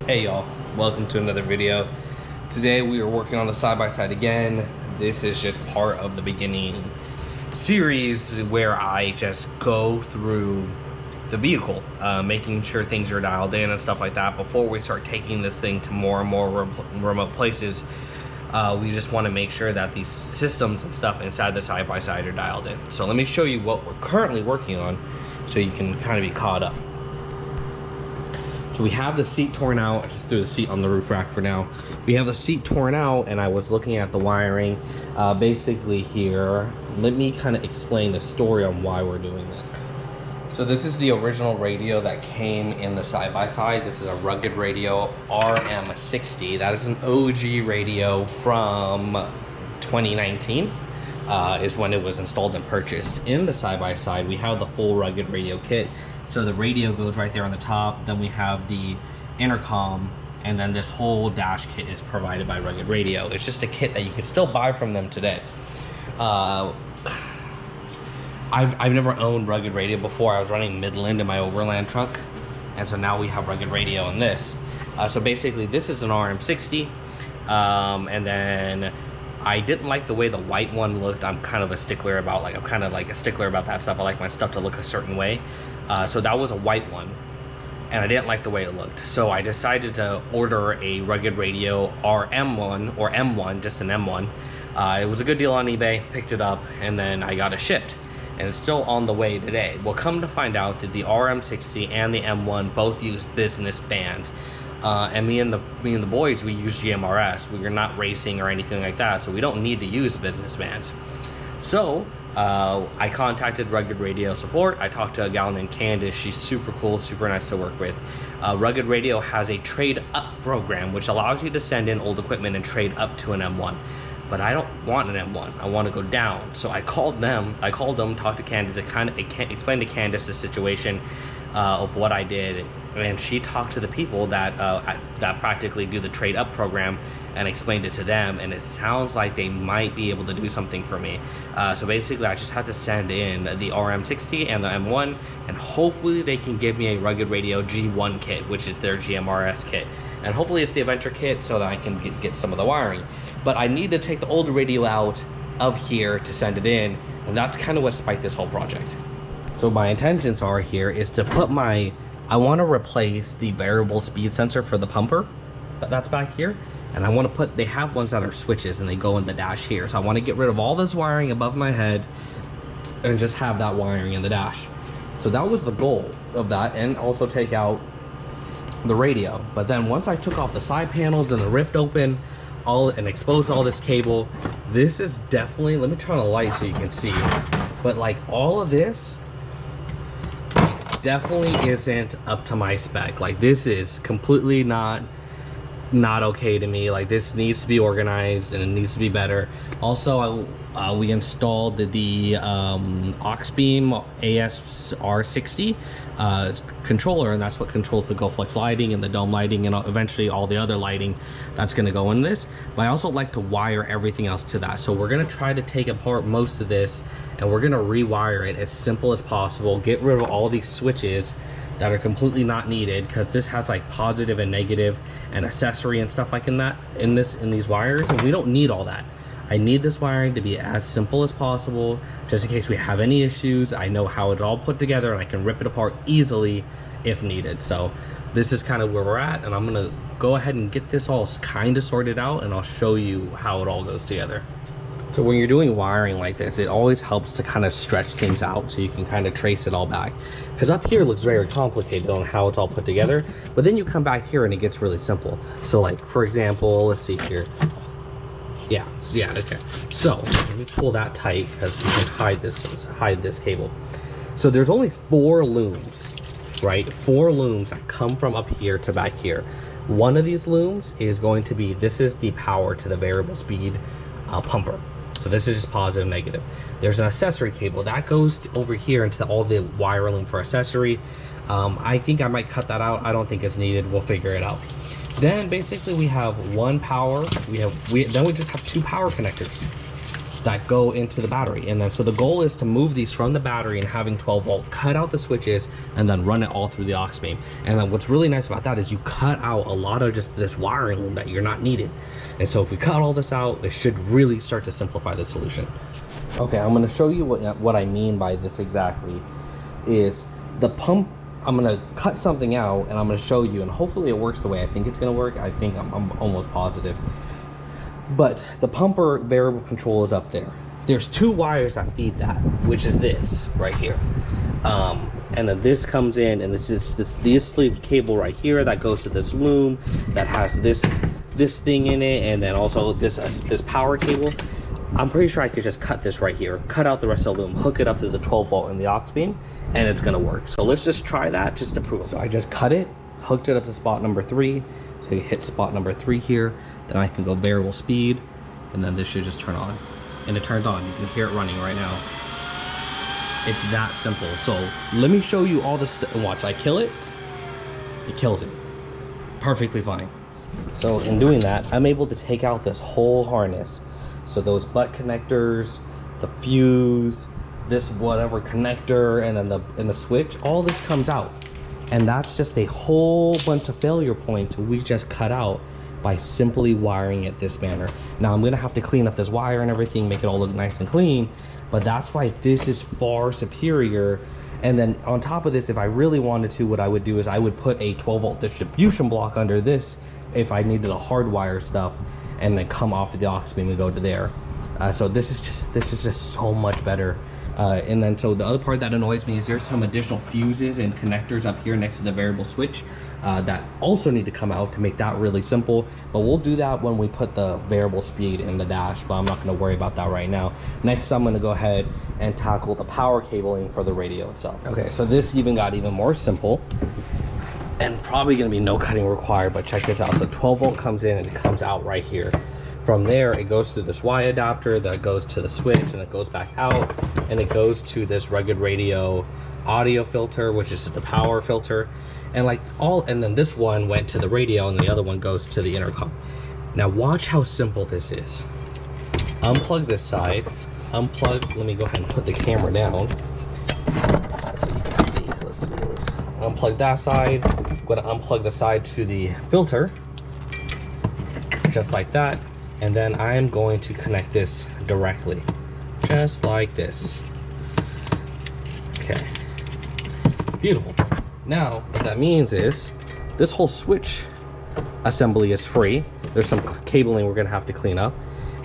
Hey y'all, welcome to another video. Today we are working on the side-by-side again. This is just part of the beginning series where I just go through the vehicle, making sure things are dialed in and stuff like that before we start taking this thing to more and more remote places. We just want to make sure that these systems and stuff inside the side-by-side are dialed in. So let me show you what we're currently working on so you can kind of be caught up. So we have the seat torn out. I just threw the seat on the roof rack for now. We have the seat torn out, and I was looking at the wiring. Basically here, let me kind of explain the story on why we're doing this. So this is the original radio that came in the side-by-side. This is a rugged radio RM60. That is an OG radio from 2019. Is when it was installed and purchased. In the side-by-side, we have the full rugged radio kit. So the radio goes right there on the top, then we have the intercom, and then this whole dash kit is provided by Rugged Radio. It's just a kit that you can still buy from them today. I've never owned Rugged Radio before. I was running Midland in my Overland truck, and so now we have Rugged Radio on this. So basically this is an RM60, and then I didn't like the way the white one looked. I'm kind of a stickler about that stuff. I like my stuff to look a certain way. So that was a white one, and I didn't like the way it looked. So I decided to order a Rugged Radio RM1 or M1, just an M1. It was a good deal on eBay, picked it up, and then I got it shipped. And it's still on the way today. Well, come to find out that the RM60 and the M1 both use business bands. And me and the boys, we use GMRS. We are not racing or anything like that, so we don't need to use business bands. So I contacted Rugged Radio support. I talked to a gal named Candace. She's super cool, super nice to work with. Rugged Radio has a trade up program which allows you to send in old equipment and trade up to an M1. But I don't want an M1. I want to go down. So I called them, talked to Candace. Explained to Candace the situation of what I did, and she talked to the people that practically do the trade up program and explained it to them, and it sounds like they might be able to do something for me. So basically I just have to send in the RM60 and the M1, and hopefully they can give me a Rugged Radio G1 kit, which is their GMRS kit, and hopefully it's the Adventure kit so that I can get some of the wiring. But I need to take the old radio out of here to send it in, and that's kind of what spiked this whole project. So my intentions are here is to put I want to replace the variable speed sensor for the pumper that's back here, and I want to they have ones that are switches and they go in the dash here. So I want to get rid of all this wiring above my head and just have that wiring in the dash. So that was the goal of that, and also take out the radio. But then once I took off the side panels and the ripped open and exposed all this cable, this is definitely, let me turn on the light so you can see, but like all of this definitely isn't up to my spec. Like this is completely not okay to me. Like this needs to be organized and it needs to be better. Also we installed the Auxbeam ASR60 controller, and that's what controls the GoFlex lighting and the dome lighting and eventually all the other lighting that's going to go in this. But I also like to wire everything else to that, so we're going to try to take apart most of this and we're going to rewire it as simple as possible, get rid of all these switches that are completely not needed, because this has like positive and negative and accessory and stuff like in these wires, and we don't need all that. I need this wiring to be as simple as possible, just in case we have any issues. I know how it's all put together and I can rip it apart easily if needed. So this is kind of where we're at, and I'm gonna go ahead and get this all kind of sorted out, and I'll show you how it all goes together. So when you're doing wiring like this, it always helps to kind of stretch things out so you can kind of trace it all back. Because up here it looks very complicated on how it's all put together, but then you come back here and it gets really simple. So like, for example, let's see here. Yeah, okay. So let me pull that tight because we can hide this cable. So there's only 4 looms, right? 4 looms that come from up here to back here. One of these looms is going to be, this is the power to the variable speed pumper. So this is just positive, negative. There's an accessory cable that goes over here into all the wire loom for accessory. I think I might cut that out. I don't think it's needed. We'll figure it out. Then basically we have one power. Then we just have 2 power connectors. that go into the battery. And then so the goal is to move these from the battery and having 12 volt, cut out the switches, and then run it all through the aux beam. And then what's really nice about that is you cut out a lot of just this wiring that you're not needed. And so if we cut all this out, it should really start to simplify the solution. Okay, I'm going to show you what I mean by this exactly. Is the pump, I'm going to cut something out and I'm going to show you, and hopefully it works the way I think it's going to work. I think I'm almost positive. But the pumper variable control is up there. There's 2 wires that feed that, which is this right here. And then this comes in, and this is this sleeve cable right here that goes to this loom that has this thing in it, and then also this power cable. I'm pretty sure I could just cut this right here, cut out the rest of the loom, hook it up to the 12 volt in the aux beam, and it's gonna work. So let's just try that just to prove it. So I just cut it, hooked it up to spot number 3. So you hit spot number 3 here, then I can go variable speed, and then this should just turn on. And it turns on, you can hear it running right now. It's that simple. So let me show you all this, watch, I kill it, it kills it. Perfectly fine. So in doing that, I'm able to take out this whole harness. So those butt connectors, the fuse, this whatever connector, and then the switch, all this comes out. And that's just a whole bunch of failure points we just cut out by simply wiring it this manner. Now I'm gonna have to clean up this wire and everything, make it all look nice and clean, but that's why this is far superior. And then on top of this, if I really wanted to, what I would do is I would put a 12 volt distribution block under this if I needed a hardwire stuff, and then come off of the aux beam and go to there. So this is just so much better. And then so the other part that annoys me is there's some additional fuses and connectors up here next to the variable switch that also need to come out to make that really simple. But we'll do that when we put the variable speed in the dash, but I'm not gonna worry about that right now. Next, I'm gonna go ahead and tackle the power cabling for the radio itself. Okay, so this got even more simple, and probably gonna be no cutting required, but check this out. So 12 volt comes in and it comes out right here. From there, it goes through this Y adapter that goes to the switch, and it goes back out, and it goes to this rugged radio audio filter, which is just a power filter. And and then this one went to the radio, and the other one goes to the intercom. Now watch how simple this is. Unplug this side, let me go ahead and put the camera down so you can see. Let's unplug that side. I'm gonna unplug the side to the filter, just like that. And then I am going to connect this directly, just like this. Okay, beautiful. Now, what that means is this whole switch assembly is free. There's some cabling we're gonna have to clean up.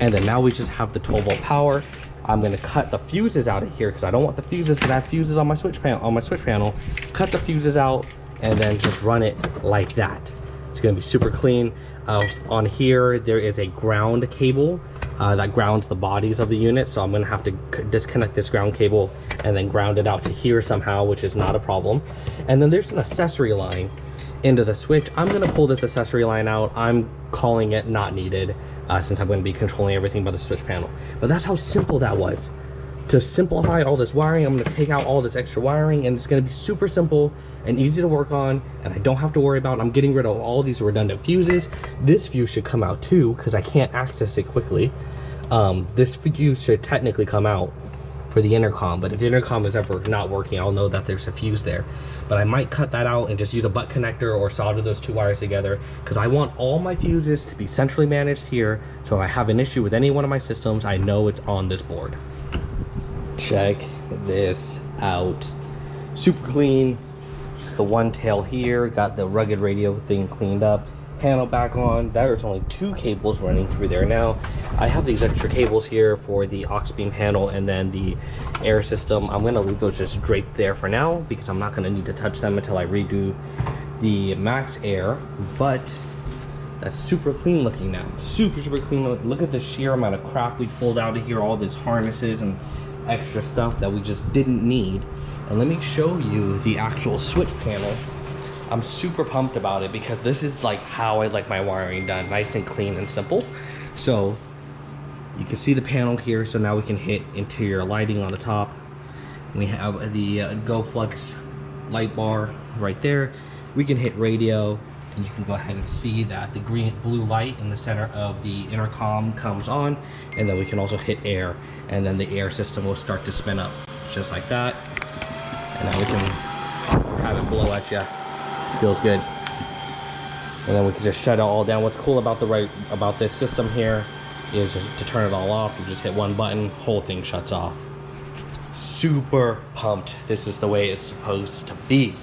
And then now we just have the 12 volt power. I'm gonna cut the fuses out of here because I don't want the fuses, because I have fuses on my switch panel. Cut the fuses out and then just run it like that. It's gonna be super clean. On here, there is a ground cable that grounds the bodies of the unit. So I'm gonna have to disconnect this ground cable and then ground it out to here somehow, which is not a problem. And then there's an accessory line into the switch. I'm gonna pull this accessory line out. I'm calling it not needed since I'm gonna be controlling everything by the switch panel. But that's how simple that was. To simplify all this wiring, I'm gonna take out all this extra wiring, and it's gonna be super simple and easy to work on, and I don't have to worry about. I'm getting rid of all these redundant fuses. This fuse should come out too, because I can't access it quickly. This fuse should technically come out for the intercom, but if the intercom is ever not working, I'll know that there's a fuse there. But I might cut that out and just use a butt connector or solder those 2 wires together, because I want all my fuses to be centrally managed here, so if I have an issue with any one of my systems, I know it's on this board. Check this out. Super clean. Just the one tail here. Got the rugged radio thing cleaned up. Panel back on. There's only 2 cables running through there now. I have these extra cables here for the aux beam panel and then the air system. I'm gonna leave those just draped there for now because I'm not gonna need to touch them until I redo the max air. But that's super clean looking now. Super clean looking. Look at the sheer amount of crap we pulled out of here. All these harnesses and extra stuff that we just didn't need. And let me show you the actual switch panel. I'm super pumped about it because this is like how I like my wiring done, nice and clean and simple. So you can see the panel here. So now we can hit interior lighting on the top. We have the Go Flux light bar right there. We can hit radio, and you can go ahead and see that the blue light in the center of the intercom comes on, and then we can also hit air, and then the air system will start to spin up just like that, and now we can have it blow at you. Feels good. And then we can just shut it all down. What's cool about about this system here is to turn it all off, you just hit one button, whole thing shuts off. Super pumped. This is the way it's supposed to be.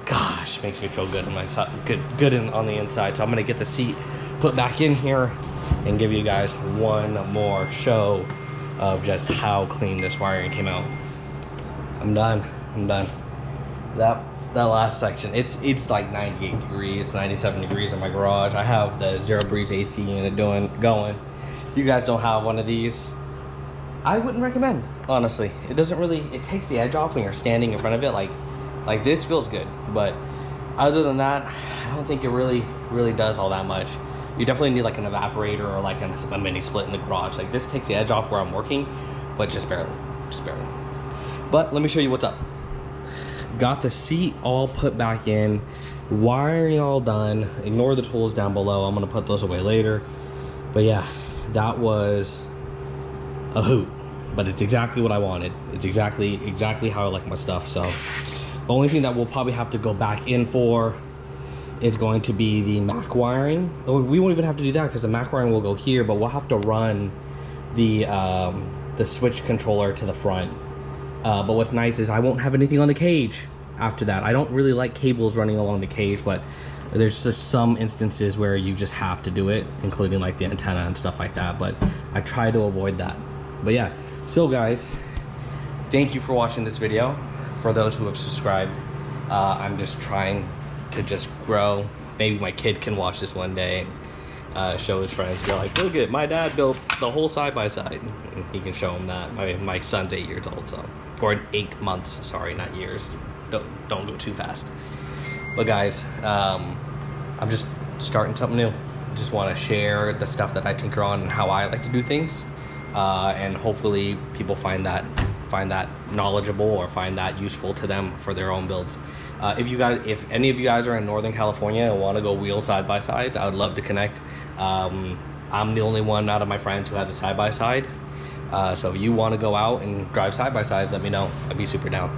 Gosh, makes me feel good on my side, good on the inside. So I'm gonna get the seat put back in here and give you guys one more show of just how clean this wiring came out. I'm done. That last section, it's like 98 degrees, 97 degrees in my garage. I have the Zero Breeze AC unit going. If you guys don't have one of these, I wouldn't recommend, honestly. It doesn't really, it takes the edge off when you're standing in front of it. Like this feels good, but other than that, I don't think it really does all that much. You definitely need like an evaporator or like a mini split in the garage. Like this takes the edge off where I'm working, but just barely. But let me show you what's up. Got the seat all put back in, wiring all done. Ignore the tools down below, I'm gonna put those away later. But yeah, that was a hoot, but it's exactly what I wanted. It's exactly how I like my stuff. So the only thing that we'll probably have to go back in for is going to be the MAC wiring. Oh, we won't even have to do that because the MAC wiring will go here, but we'll have to run the switch controller to the front. But what's nice is I won't have anything on the cage after that. I don't really like cables running along the cage, but there's just some instances where you just have to do it, including like the antenna and stuff like that, but I try to avoid that. But yeah, so guys, thank you for watching this video. For those who have subscribed, I'm just trying to just grow. Maybe my kid can watch this one day and show his friends, be like, look at my dad built the whole side-by-side, and he can show them that. My son's 8 years old, so, or 8 months, sorry, not years. Don't go too fast. But guys, I'm just starting something new. Just want to share the stuff that I tinker on and how I like to do things, and hopefully people find that knowledgeable or find that useful to them for their own builds. If any of you guys are in Northern California and want to go wheel side-by-sides, I would love to connect. I'm the only one out of my friends who has a side-by-side. So if you want to go out and drive side-by-sides, let me know. I'd be super down.